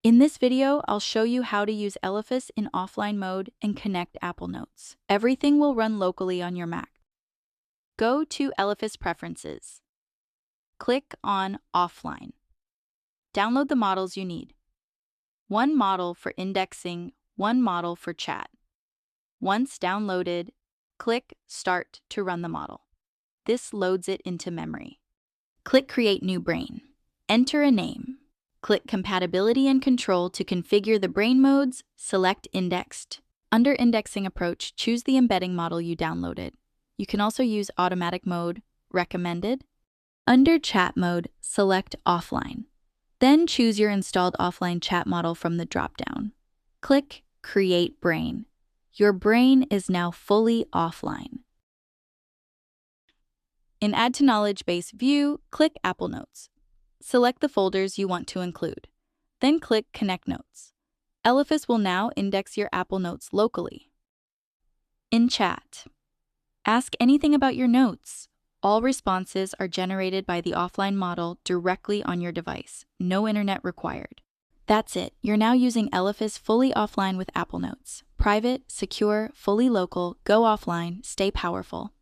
In this video, I'll show you how to use Elephas in offline mode and connect Apple Notes. Everything will run locally on your Mac. Go to Elephas Preferences. Click on Offline. Download the models you need. One model for indexing, one model for chat. Once downloaded, click Start to run the model. This loads it into memory. Click Create New Brain. Enter a name. Click Compatibility and Control to configure the brain modes, select Indexed. Under Indexing Approach, choose the embedding model you downloaded. You can also use Automatic Mode, Recommended. Under Chat Mode, select Offline. Then choose your installed offline chat model from the dropdown. Click Create Brain. Your brain is now fully offline. In Add to Knowledge Base view, click Apple Notes. Select the folders you want to include. Then click Connect Notes. Elephas will now index your Apple Notes locally. In Chat, ask anything about your notes. All responses are generated by the offline model directly on your device. No internet required. That's it. You're now using Elephas fully offline with Apple Notes. Private, secure, fully local, go offline, stay powerful.